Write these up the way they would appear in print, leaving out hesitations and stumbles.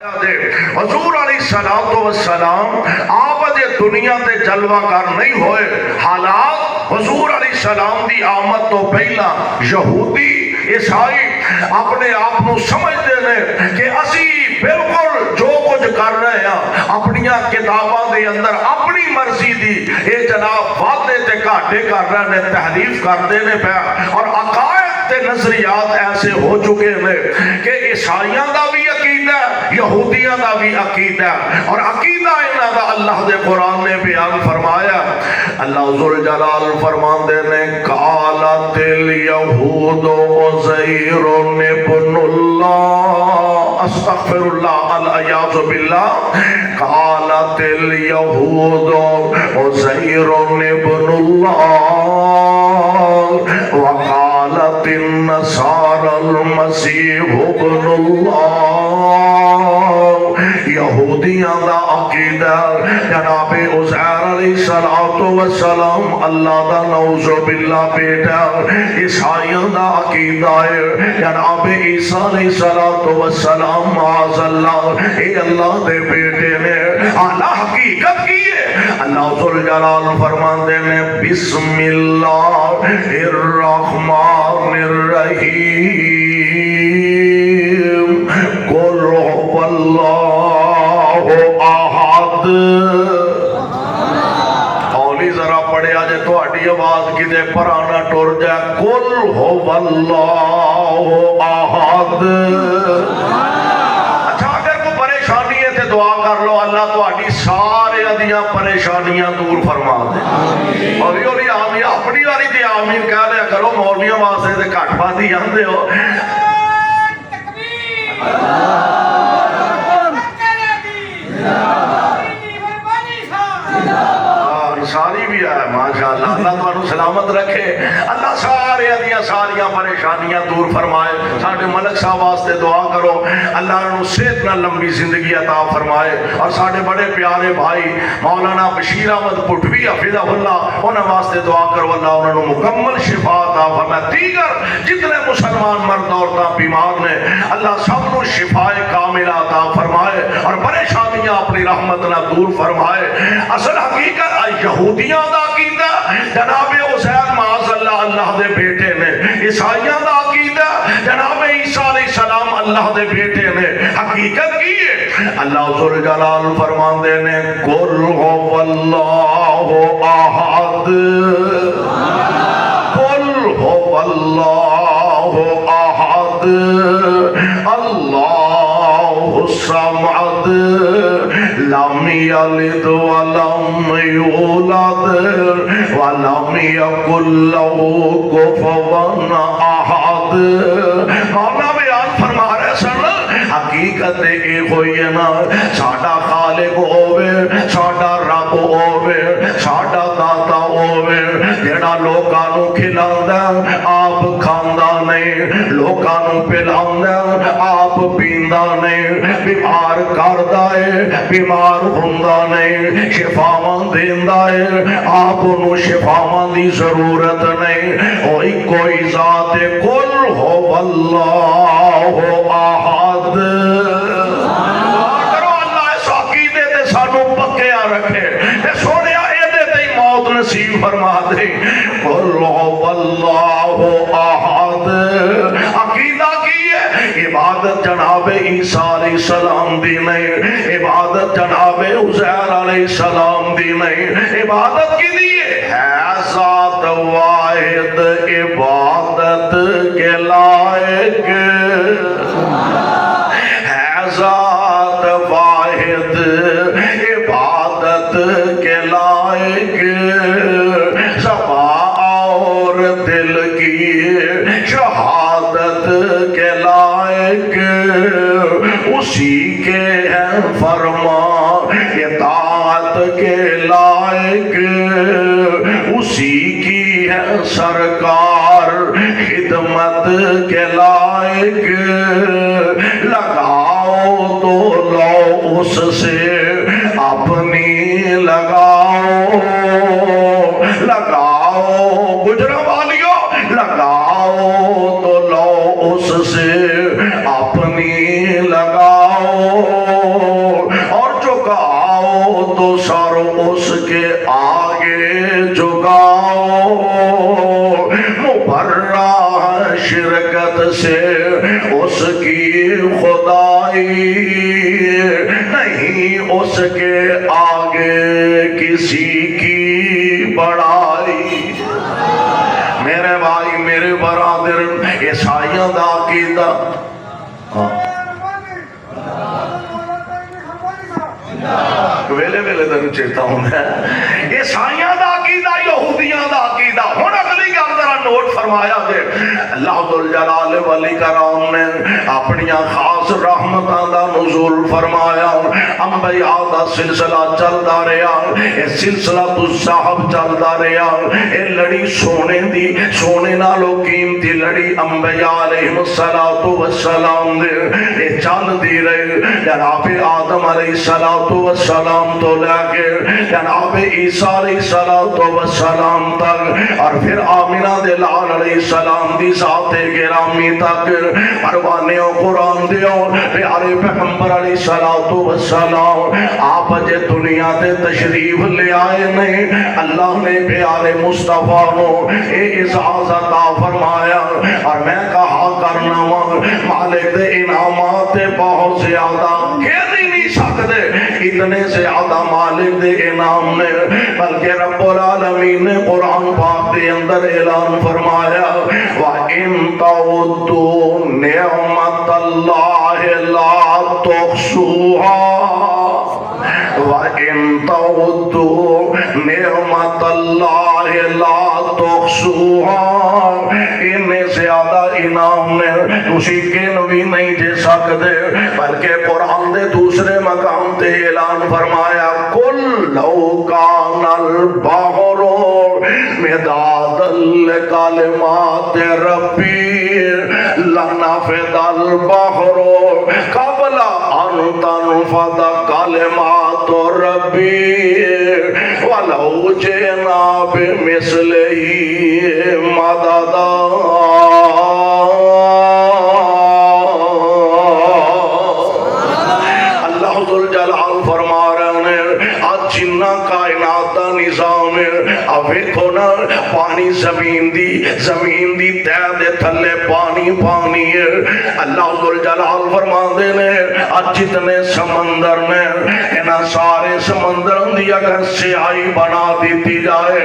حضور علیہ السلام آپ جے دنیا تے جلوہ کر نہیں ہوئے، حالات حضور علیہ السلام دی آمد تو پہلا یہودی عیسائی اپنے آپ کو سمجھتے ہیں کہ اسی بالکل جو کچھ کر رہے ہیں اپنی کتاباں دے اندر اپنی مرضی دی اے جناب وعدے تے گھاٹے کر رہے ہیں، تحریف کرتے ہیں پیا، اور عقائد تے نظریات ایسے ہو چکے ہیں کہ عیسائیاں دا بھی عقیدہ یہودیاں دا بھی عقیدہ، اور عقیدہ انہاں دا اللہ دے قرآن نے بیان فرمایا۔ اللہ ذوالجلال فرماندے نے قالت الیہود عزیر ابن اللہ، استغفر اللہ العیاذ باللہ، قالت الیہود عزیر ابن اللہ وقالت النصارى المسیح ابن اللہ۔ یہودیاں دا عقیدہ جناب عزیر علیہ السلام اللہ دا نعوذ باللہ بیٹا، عیسائیاں دا عقیدہ ہے جناب عیسیٰ علیہ السلام معاذ اللہ اے اللہ دے بیٹے نے، اعلیٰ حقیقت کی ہے۔ اللہ ذوالجلال فرماندے نے بسم اللہ الرحمن الرحیم قل هو اللہ احد۔ اولی ذرا پڑھے آجے تو اٹھی آواز کی دے پرانا ٹور جائے، قل هو اللہ احد۔ اچھا اگر کوئی پریشانی ہے تو دعا کر لو، اللہ تو اٹھی سارے ادیاں پریشانیاں دور فرما دے۔ اولی اولی آمین اپنی والی تے آمین کہہ لیا کرو، مولویاں واسطے تے گھٹ باندھی آندے ہو۔ ساری بھی ہے ماشاءاللہ، اللہ تمہارو سلامت رکھے، اللہ سارے ادیاں ساریاں پریشانیاں دور فرمائے۔ ساڑھے ملک صاحب واسطے دعا کرو اللہ انہوں صحت نہ لمبی زندگی عطا فرمائے، اور ساڑھے بڑے پیارے بھائی مولانا بشیر احمد پٹھوی حفظہ اللہ انہوں واسطے دعا کرو اللہ انہوں مکمل شفا عطا فرمائے۔ دیگر جتنے مسلمان مرد عورتاں بیمار نے اللہ سب کو شفا کاملہ عطا فرمائے اور پریشانیاں اپنی رحمت نہ دور فرمائے۔ اصل حقیقت یہودیاں دا عقیدہ جناب عزیر معاذ اللہ اللہ دے بیٹے نے، عیسائیاں دا عقیدہ جناب عیسیٰ علیہ السلام اللہ دے بیٹے نے۔ حقیقت کی ہے اللہ ذوالجلال فرماندے نے قل هو اللہ احد، قل هو اللہ احد اللہ الصمد لم یلد ولم یولد ولم یکن له کفوا احد۔ مولانا بیان فرما رہے سن حقیقت اے ہوئی ہے نا، ساڈا خالق ہووے، ساڈا رب ہووے، ساڈا داتا ہووے جڑا لوکاں نو کھلاندا آپ کھاندا نہیں، لوکاں نو پلاندا آپ پیندا نہیں، بیمار کردا ہے بیمار ہوندا نہیں، شفاواں دیندا ہے آپ نو شفاواں دی ضرورت نہیں۔ اوہی کوئی ذات قل هو اللہ احد۔ کرو اللہ اس عقیدے تے سانو پکیا رکھے، تے سونیا ایدے تے موت نصیب فرما دے۔ قل هو اللہ احد۔ عقیدہ کی ہے عبادت جناب عیسیٰ علیہ السلام دی نہیں، عبادت جناب عزیر علیہ السلام دی نہیں، عبادت کی دیئے ہے ذات واحد عبادت کے لائق، ہے ذات واحد عبادت کے لائق، زبان اور دل کی شہادت کے لائق، اسی کے ہیں فرما اطاعت کے لائق، اسی کی ہے سرکار خدمت کے لائق، لگاؤ تو لو اس سے اپنی لگاؤ، لگاؤ گجرا والیو لگاؤ تو لو اس سے اپنی لگاؤ، کے آگے جھکاؤ، مبرہ شرکت سے اس کی خدائی، نہیں اس کے آگے کسی کی بڑائی۔ میرے بھائی میرے برادر، عیسائیوں دا عقیدہ ویلے ویلے تینوں چیتا ہوں میں، عیسائیاں دا عقیدہ یہودیاں دا عقیدہ۔ ہن اگلی گل ذرا نوٹ فرمایا جے، اللہ ذوالجلال والاکرام نے اپنی خاص رحمتاں دا نزول فرمایا، انبیاء دا سلسلہ چلدا رہیا، اے سلسلہ الصحب چلدا رہیا، اے لڑی سونے دی، سونے نالوں قیمتی لڑی انبیاء علیہم السلام دے، اے چل دی رہے جناب آدم علیہ السلام تو لے کے جناب عیسیٰ علیہ السلام تک، اور پھر آمینہ دے لال علیہ السلام دی ذات گرامی تک، پروانیوں قرآن دیوں پیارے پیغمبر علیہ السلام آپ جے دنیا تے تشریف لے آئے نہیں، اللہ نے پیارے مصطفیٰ نو اے اعزاز عطا فرمایا، اور میں کہا کرنا مالک دے انعامات بہت زیادہ کہہ نہیں سکتے، اتنے زیادہ مالک دے انعام نے، بلکہ رب العالمین نے قرآن پاک دے اندر اعلان فرمایا، وَإِن تَعُدُّوا نِعْمَتَ اللَّهِ لَا تُحْصُوهَا وَإِن تَعُدُّوا نِعْمَتَ اللَّهِ لَا تُحْصُوهَا، انہیں زیادہ انعام نے تسی کن بھی نہیں دے سکتے، بلکہ قرآن دے دوسرے مقام تے اعلان فرمایا، قُلْ لَوْ كَانَ الْبَحْرُ مِدَادًا لِكَلِمَاتِ رَبِّي لَنَفِدَ الْبَحْرُ قَبْلَ أَن تَنفَدَ كَلِمَاتُ رَبِّي وَلَوْ جِئْنَا بِمِثْلِهِ مَدَدًا۔ اللہ ذوالجلال فرما رہے ہیں، آج جنہ کائنات دا نظام ہے، اب ویکھو نا پانی زمین دی تہ دے تھلے پانی ہے۔ اللہ ذوالجلال فرما دے نے آج جتنے سمندر نے، انہاں سارے سمندروں دی اگر سیاہی بنا دیتی جائے،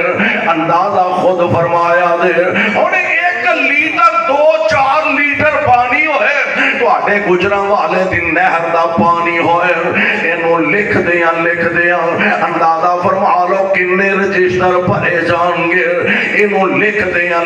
اندازہ خود فرمایا دے، انہیں 1 لیٹر 2-4 لیٹر پانی ہوئے تو آٹے گجرہ والے دن نہر دا پانی ہوئے، انہوں لکھ دیاں اندازہ فرما لو کنے رجسٹر بھرے جان گے، انہوں لکھ دیاں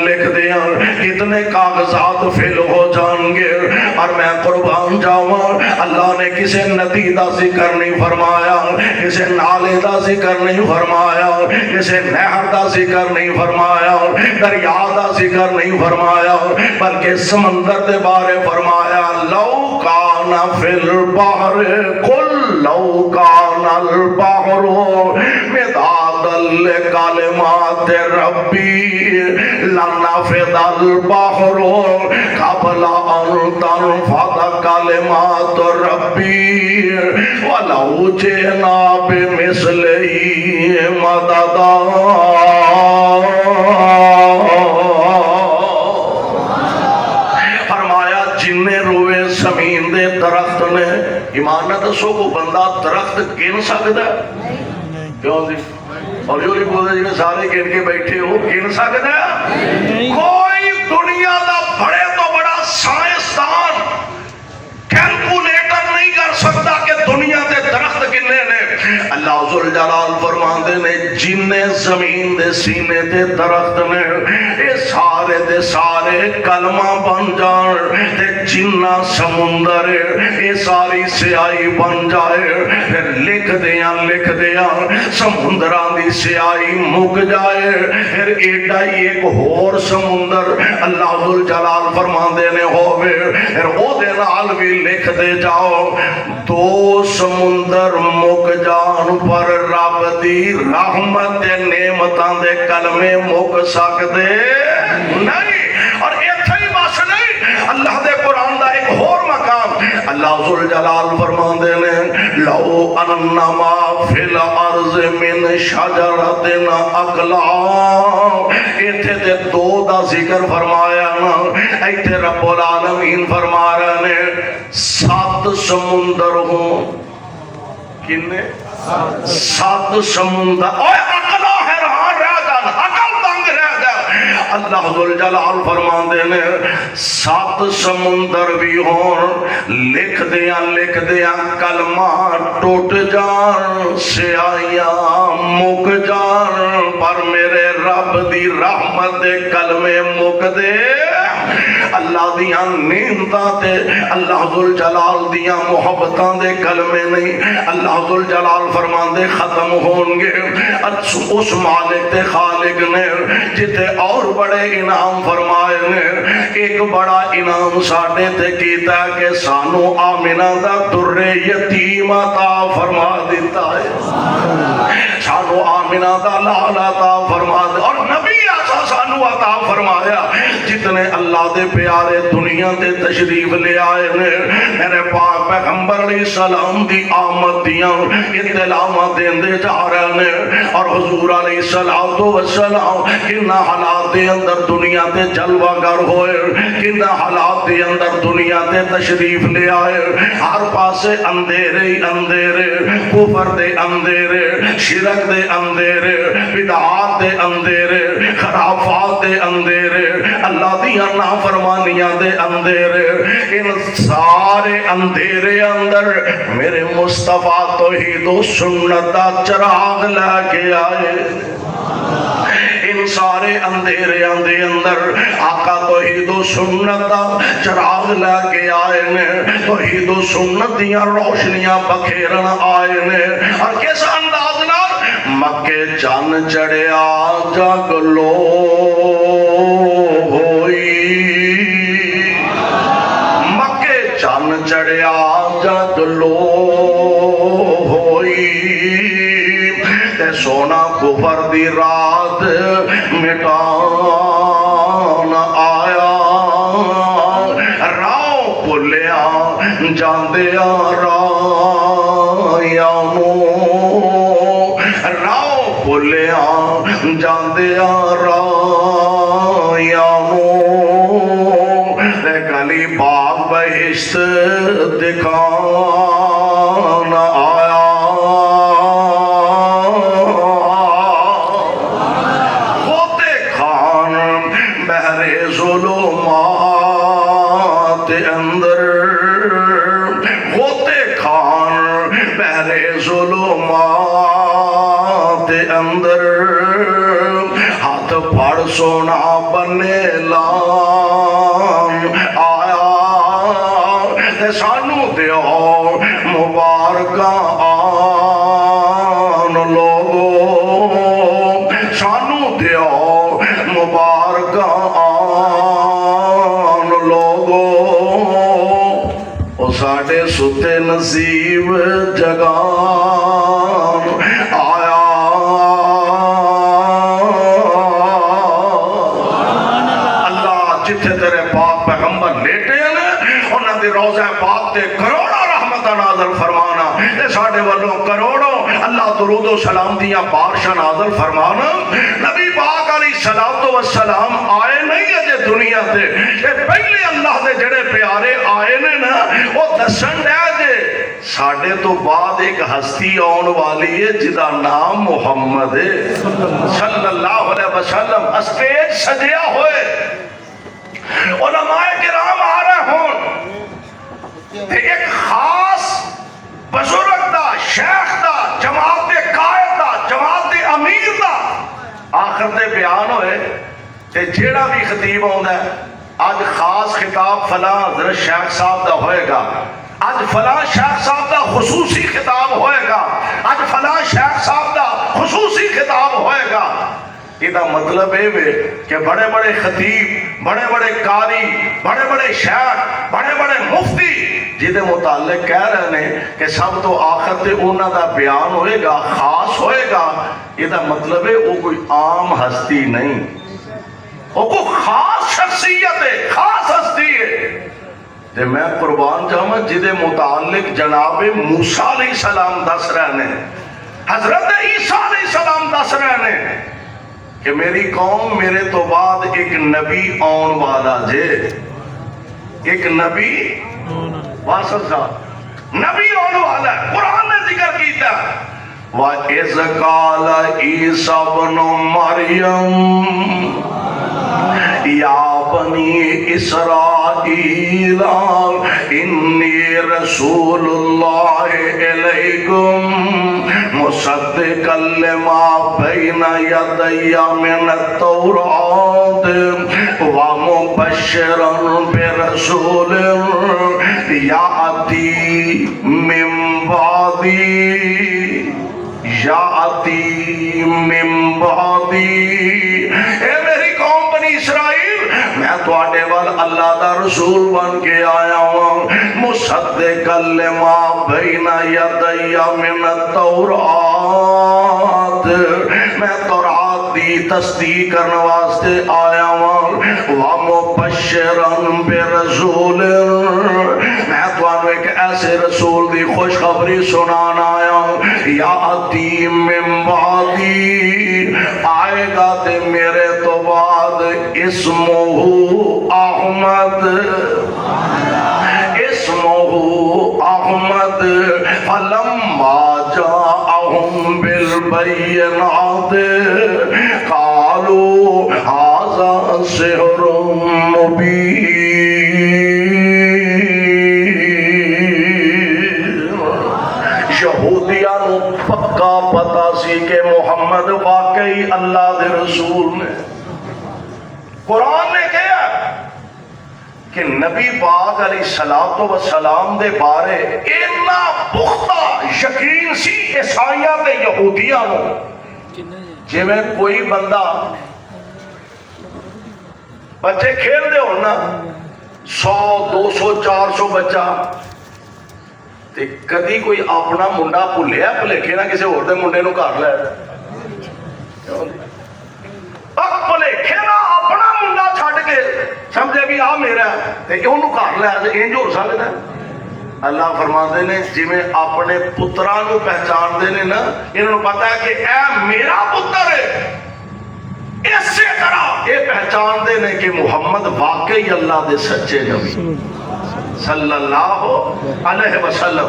کتنے کاغذات فل ہو جان گے۔ اور میں قربان جاؤں، اللہ نے کسے ندی دا ذکر نہیں فرمایا، کسے نالے دا ذکر نہیں فرمایا، کسے نہر دا ذکر نہیں فرمایا، دریا دا ذکر نہیں فرمایا، بلکہ سمندر دے بارے فرمایا، لو کان فی البحر قل لو کان البحر مدادا لکلمات ربی لنفد البحر قبل ان تنفد کلمات ربی ولو جئنا بمثلہ مددا۔ زمین دے درخت نے، ایمان نہ دسو کو بندہ درخت گن سکتا ہے؟ کیوں جی؟ اور جو بولے جی سارے گن کے بیٹھے ہو، گن سکتا ہے؟ کوئی دنیا دا بڑے تو بڑا سائنسدان کیلکولیٹر نہیں کر سکتا کہ دنیا دے درخت کنے نے۔ اللہ ذوالجلال فرماندے نے جننے زمین دے سینے دے درخت نے، اے سارے دے سارے کلمہ بن جان، تے جنہ سمندر اے ساری سیاہی بن جائے، پھر لکھ دیاں سمندران دی سیاہی مک جائے، پھر ایڈا ہی ایک اور سمندر اللہ ذوالجلال فرماندے نے ہوئے، پھر او دے نال بھی لکھ دے جاؤ، 2 سمندر مک جان پر رب دی رحمت نعمتاں دے کلمے مک سکدے نہیں۔ اور ایتھے ہی بس نہیں، اللہ دے قرآن دا ایک اور مقام اللہ ذوالجلال فرماندے نے لو انما فی الارض من شجرۃ اقلام، ایتھے تے دو دا ذکر فرمایا نا، ایتھے رب العالمین فرما رہے نے 7 سمندر ہوں، کنے 7 سمندر، اوے عقلہ حیران رہ جان، عقل دنگ رہ جان۔ اللہ ذوالجلال فرماندے نے 7 سمندر بھی ہون، لکھ دیاں کلمہ ٹوٹ جان، سیاہیاں مک جان، پر میرے رب دی رحمت دے کلمے مک دے، اللہ دیاں نعمتاں تے اللہ ذوالجلال دیاں محبتاں دے کلمے نہیں، اللہ ذوالجلال فرماندے ختم ہون گے۔ اس مالک تے خالق نے جتے اور بڑے انعام فرمائے نے، ایک بڑا انعام ساڈے تے کیتا ہے کہ سانو آمنہ دا در یتیم عطا فرما دیتا ہے، سانو آمنہ دا لال عطا فرما دے، اور نبی ایسا سانو عطا فرمایا جتنے اللہ دے پیارے دنیا تے تشریف لے آئے نے، میرے پاک پیغمبر علیہ السلام دی آمد دیاں اطلاعات دیندے جا رہے ہیں، اور حضور علیہ السلام کنا حالات دے اندر دنیا تے جلوہ گر ہوئے، کنا حالات دے اندر دنیا تے تشریف لے آئے، ہر پاسے اندھیرے ہی اندھیرے، کفر دے اندھیرے، شرک دے اندھیرے، بدعات دے اندھیرے، خرافات دے اندھیرے، اللہ دیاں نافرمانیاں دے اندھیرے، ان سارے اندھیرے اندر میرے مصطفیٰ توحید و سنت دا چراغ لے کے آئے، ان سارے اندھیرے دے اندر آقا توحید و سنت دا چراغ لے کے آئے نے، توحید و سنت دیاں روشنیاں بکھیرن آئے نے، اور کس انداز نال مکے چن چڑھیا جگ لو ہوئی، مکے چن چڑھیا جگ لو ہوئی، تے سونا کفر دی رات مٹان آیا، راہ بھلیا جاندیا رایاں نوں، راہ بھلیا جاندیا رایاں نوں، تے گلی باغ بہشت دکھان آیا، ظلمات اندر غوطے کھان بحر ظلمات اندر، ہاتھ پھڑ سونا بنے لان آیا، سانو دیو مبارکہ آن لوگو، سانو دیو مبارکہ آن لوگو، او ساڑے ستے نصیب جگان آیا، اللہ جتھے تیرے پاک پیغمبر لیٹے ہیں انہاں دے روضہ پاک تے کروڑا رحمتہ نازل فرمانا، اے ساڑے والوں کروڑوں اللہ درود و سلام دیا بارشاں نازل فرمانا۔ نبی پاک علیہ السلام آئے نہیں ہے جے دنیا تے، اے پہلے اللہ دے جڑے پیارے آئے نے نا، وہ دسن ہے جے ساڑھے تو بعد ایک ہستی آن والی ہے جدا نام محمد ہے صلی اللہ علیہ وسلم، اسٹیج سجیا ہوئے، علماء کرام آ رہے ہوں، ایک خاص بزرگ دا، شیخ دا، جماعت دے قائد دا، جماعت دے امیر دا آخر دے بیان ہوئے، تے جیڑا بھی خطیب ہوندہ ہے آج خاص خطاب فلاں حضرت شیخ صاحب دا ہوئے گا، آج فلاں شیخ صاحب دا خصوصی خطاب ہوئے گا، آج فلاں شیخ صاحب دا خصوصی خطاب ہوئے گا۔ یہ مطلب ہے کہ بڑے بڑے خطیب، بڑے بڑے قاری، بڑے بڑے شیخ، بڑے بڑے مفتی جہدے متعلق کہہ رہے ہیں کہ سب تو آخر تے انہاں دا بیان ہوئے گا، خاص ہوئے گا، یہ مطلب ہے وہ کوئی عام ہستی نہیں، وہ کوئی خاص شخصیت ہے، خاص ہستی ہے۔ تے میں قربان جاواں جدے متعلق جناب موسیٰ علیہ السلام دس رہے ہیں، حضرت عیسیٰ علیہ السلام دس رہے ہیں کہ میری قوم میرے تو بعد ایک نبی آن والا جے، ایک نبی واسط صاحب نبی آن والا ہے، قرآن نے ذکر کیتا وَإِذْ قَالَ عِيسَى ابْنُ مَرْيَمَ یا بنی اسرائیل انی رسول اللہ الیکم مصدقا لما بین یدی من التوراۃ ومبشرا برسول یأتی من بعدی اے میری قوم بنی اسرائیل، میں تواڈے وال اللہ دا رسول بن کے آیا ہوں، مصدقا لما بین یدی من التوراۃ، میں تورات دی تصدیق کرنے واسطے آیا ہوں، ومبشرا برسول، میں تانوں ایک ایسے رسول دی خوشخبری سنانا آیا ہوں، یاتی من بعدی، آئے گا تے میرے تو بعد، اسمہ احمد، اسمہ احمد، فلما جاءہم بالبینات قالوا ھذا سحر مبین۔ یہودیاں نو پکا پتا سی کہ محمد واقعی اللہ دے رسول نے۔ قرآن نے کہا کہ نبی پاک علیہ السلام دے بارے اتنا پختہ یقین سی عیسائیاں تے یہودیاں نو، جی میں کوئی بندہ بچے کھیل دے ہونا 100 200 400 بچہ تے کدی کوئی اپنا منڈا بھولیا بھلیکے نہ کسی اور دے منڈے نو گھر لے بھلیکے نہ اپنا منڈا چھڈ کے سمجھے بھی آ میرا تے اونوں گھر لے تے انج ہو سکدا ہے؟ اللہ فرماندے نے جویں اپنے پتراں نو پہچان دے نے نا، انہاں نو پتہ ہے کہ اے میرا پتر ہے، اسی طرح یہ پہچان دے نے کہ محمد واقعی اللہ دے سچے نبی صلی اللہ علیہ وسلم۔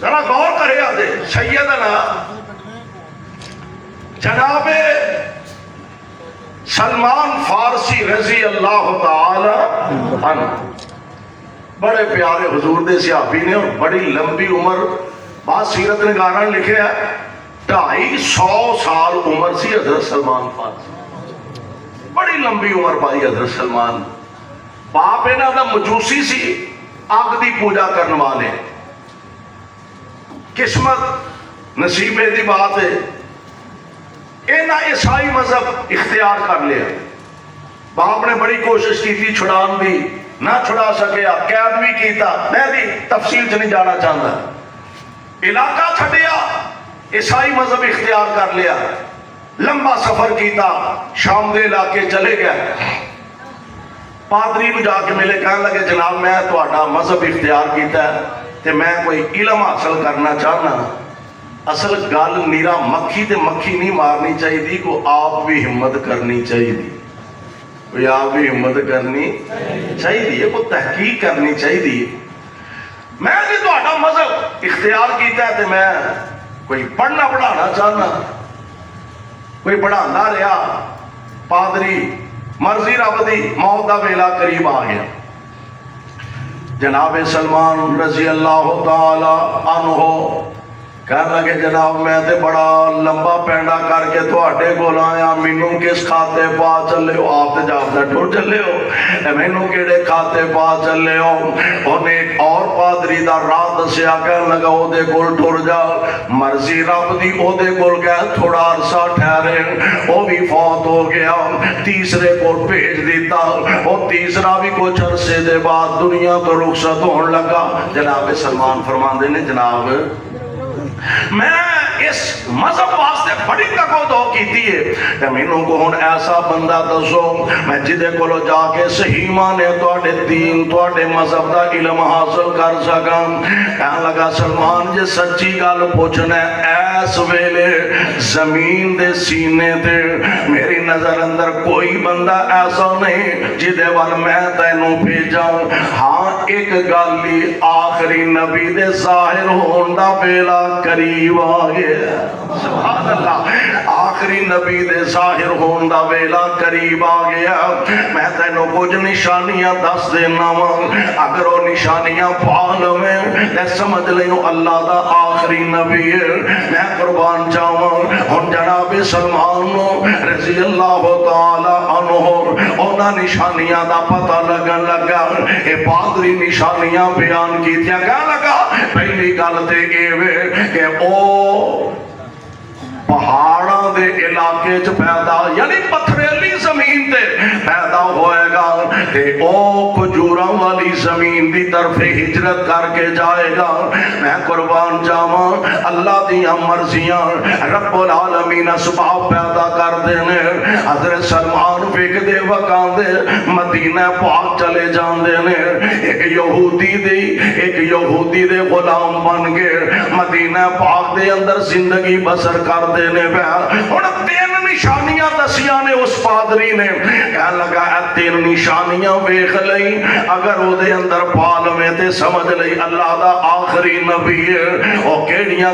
ذرا غور کرے آدھے سیدنا جناب سلمان فارسی رضی اللہ تعالی عنہ، بڑے پیارے حضور دے صحابی نے اور بڑی لمبی عمر، بعض سیرت نگاراں نے لکھے ہے 250 سال عمر سی حضرت سلمان فارسی، بڑی لمبی عمر پائی حضرت سلمان۔ باپ انہاں دا مجوسی سی، اگ دی پوجا کرنے والے، قسمت نصیبے دی بات ہے انہاں عیسائی مذہب اختیار کر لیا۔ باپ نے بڑی کوشش کی تھی چھڑان دی، نہ چھڑا سکیا، قید بھی کیتا، میں بھی تفصیل سے نہیں جانا چاہتا، علاقہ چھڑیا، عیسائی مذہب اختیار کر لیا، لمبا سفر کیتا، شام دے علاقے چلے گئے، پادری کو جا کے ملے، کہنے لگے جناب میں تہاڈا مذہب اختیار کیتا ہے تے میں کوئی علم حاصل کرنا چاہنا، اصل گل میرا مکھی تے مکھی نہیں مارنی چاہیے، کو آپ بھی ہمت کرنی چاہیے، کوئی آپ بھی ہمت کرنی چاہیے، کوئی تحقیق کرنی چاہیے۔ میں جی تہاڈا مذہب اختیار کیتا ہے تے میں کوئی پڑھنا پڑھانا چاہنا، کوئی پڑھانا رہا، پادری مرضی رب دی، موت دا ویلا قریب آ گیا۔ جناب سلمان رضی اللہ تعالی عنہ کہنے لگے جناب میں تے بڑا لمبا پینڈا کر کے تواڈے کول آیا، مینوں کس کھاتے پا چلے ہو؟ آپ تے جاپدا ٹر چلے ہو، مینوں کیڑے کھاتے پا چلے ہو؟ انہیں ایک اور پادری دا راہ دسیا، کہنے لگا او دے کول ٹر جا، مرضی رب دی او دے کول گئے، تھوڑا عرصہ ٹھہرے، او بھی فوت ہو گیا، تیسرے کول بھیج دیتا، او تیسرا بھی کچھ عرصے دے بعد دنیا تو رخصت ہون لگا۔ جناب سلمان فرماندے نے جناب میں اس مذہب واسطے بڑی تکو دو کیتی ہے تے مینوں کو ہن ایسا بندہ دسو میں جدے کولو جا کے صحیح مانے تواڈے دین تواڈے مذہب دا علم حاصل کر سکاں کہن لگا سلمان جے سچی گل پوچھنا ایس ویلے زمین دے سینے تے میری نظر اندر کوئی بندہ ایسا نہیں جدے وال میں تینوں بھیجاں ہاں ایک گل آخری نبی دے ظاہر ہون دا ویلا قریب آ گیا سبحان اللہ آخری نبی دے ظاہر ہون دا ویلا قریب آ گیا میں تینوں کچھ نشانیاں دس دینا وا اگر وہ نشانیاں پا لویں تے سمجھ لیں اللہ دا آخری نبی ہے میں قربان جاواں ہن جناب سلمان رضی اللہ تعالی عنہ انہاں نشانیاں دا پتہ لگن لگا اے پادری نشانیاں بیان کیتیاں کہہ لگا پہلی گل تے اے وے کہ او پہاڑاں دے علاقے چ پیدا یعنی پتھریلی زمین تے پیدا ہوئے گا تے او کھجوراں والی زمین دی طرف ہجرت کر کے جائے گا میں قربان جاواں اللہ دیاں مرضیاں رب العالمین اسباب پیدا کر دینے حضرت سلمان فک دے وکاں دے مدینہ پاک چلے جان دینے ایک یہودی دے غلام بن گئے مدینہ پاک دے اندر زندگی بسر کر دینے پہ اور تین نشانیاں دسیاں نے اس پادری نے کہنے لگا تین نشانیاں ویکھ لئی اگر وہ دے اندر پال میں تے سمجھ لئی اللہ دا آخری نبی ہے او کیڑیاں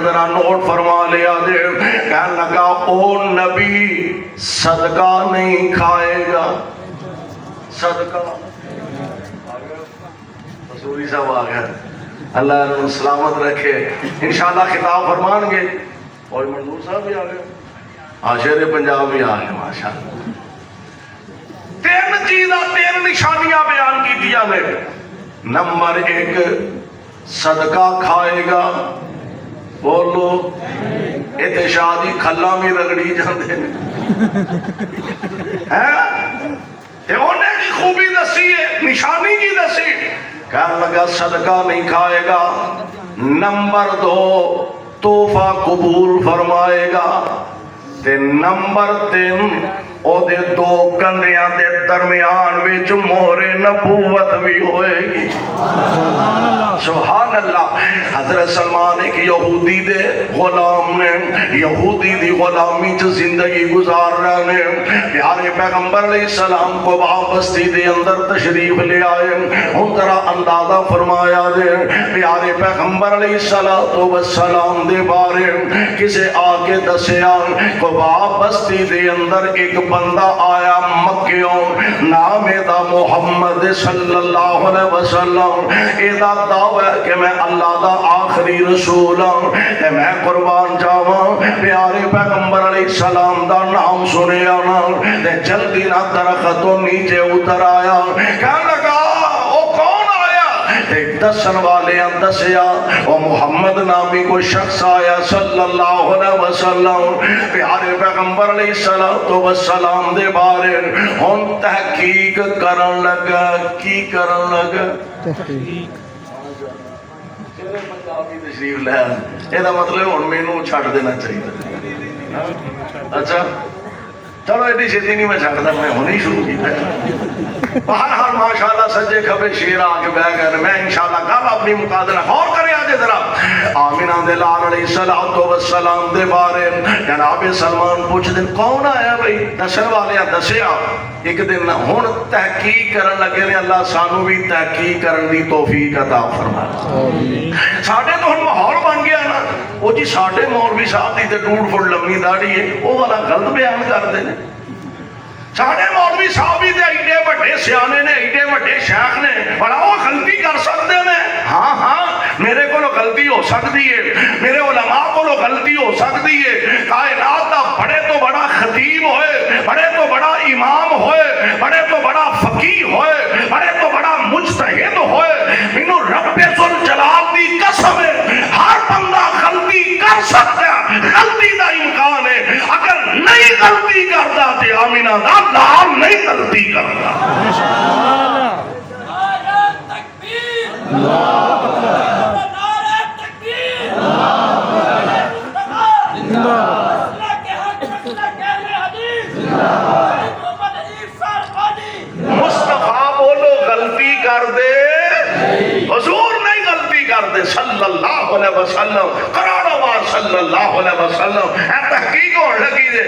ذرا نوٹ فرما لیا دے کہنے لگا او نبی صدقہ نہیں کھائے گا صدقہ حضوری صاحب آ گئے اللہ انہوں سلامت رکھے انشاءاللہ خطاب فرمان گے اور منظور صاحب بھی آ گئے عاشر پنجاب بھی آ گئے ماشاءاللہ تین چیزاں تین نشانیاں بیان کی دیا نے نمبر ایک صدقہ کھائے گا بولو اتشادی کھلا میں رگڑی جاندے ہیں انہیں کی خوبی دسی ہے نشانی کی دسی کہنے لگا صدقہ نہیں کھائے گا نمبر دو تحفہ قبول فرمائے گا تے نمبر تین او دے دو کندیاں دے درمیان وچ مہر نبوت بھی ہوئے گی سبحان اللہ حضرت سلمان ایک یہودی دے غلام نے یہودی دی غلامی چ زندگی گزار رہے نے پیارے پیغمبر علیہ السلام کو بستی دے اندر تشریف لے آئے ان ذرا اندازہ فرمایا دے پیارے پیغمبر علیہ السلام دے بارے کسے آگے دسیا کو بستی دے اندر ایک بندہ آیا مکیوں نام دا محمد صلی اللہ علیہ وسلم ایدہ دعوی کہ میں اللہ دا آخری رسول ہوں میں قربان جاواں پیارے پیغمبر علیہ السلام دا نام سنے آنا جلدی نہ درختوں نیچے اتر آیا کہنے لگا او کون آیا دسن والے دسیا وہ محمد نامی کوئی شخص آیا صلی اللہ علیہ وسلم پیارے پیغمبر علیہ السلام دے بارے ہن تحقیق کرن لگا کی کرن لگا تحقیق تشریف لے یہ مطلب ہن مینوں چھڈ دینا چاہیے اچھا چلو ایڈی چھتی نہیں میں چھڈدا میں ہن ہی شروع کیتا بہرحال ماشاءاللہ سجے کھبے شیر آ کے بیٹھ گئے میں انشاءاللہ کل اپنی مقادرہ غور کرے آجے ذرا آمینہ دے لال علیہ السلام دے بارے جناب سلمان پوچھ دن کون آیا بھئی دسن والے دسیا ایک دن ہن تحقیق کرن لگے نے اللہ سانو بھی تحقیق کرن دی توفیق عطا فرمائے ساڈے تو ہن ماحول بن گیا نا وہ جی ساڈے مولوی صاحب دی تے 2 فٹ لمبی داڑھی ہے وہ والا غلط بیان کرتے ہیں ساڑھے مولوی صاحب بھی دے ایڈے بڑے سیانے نے ایڈے بڑے شیخ نے بڑا وہ غلطی کر سکتے ہیں ہاں ہاں میرے کو غلطی ہو سکتی ہے میرے علماء کو غلطی ہو سکتی ہے کائنات دا بڑے تو بڑا خطیب ہوئے بڑے تو بڑا امام ہوئے بڑے تو بڑا فقیہ ہوئے بڑے تو بڑا مجتہد ہوئے مینوں رب ذوالجلال دی قسم ہے ہر بندہ غلطی کر سکتا ہے غلطی دا امکان ہے اگر نہیں غلطی کرتا تے آمینہ دا نام نہیں غلطی کرتا نعرہ تکبیر اللہ اکبر نعرہ تکبیر اللہ اکبر وسلم، کروڑوں بار صلی اللہ علیہ وسلم. اے تحقیق ہون لگی دے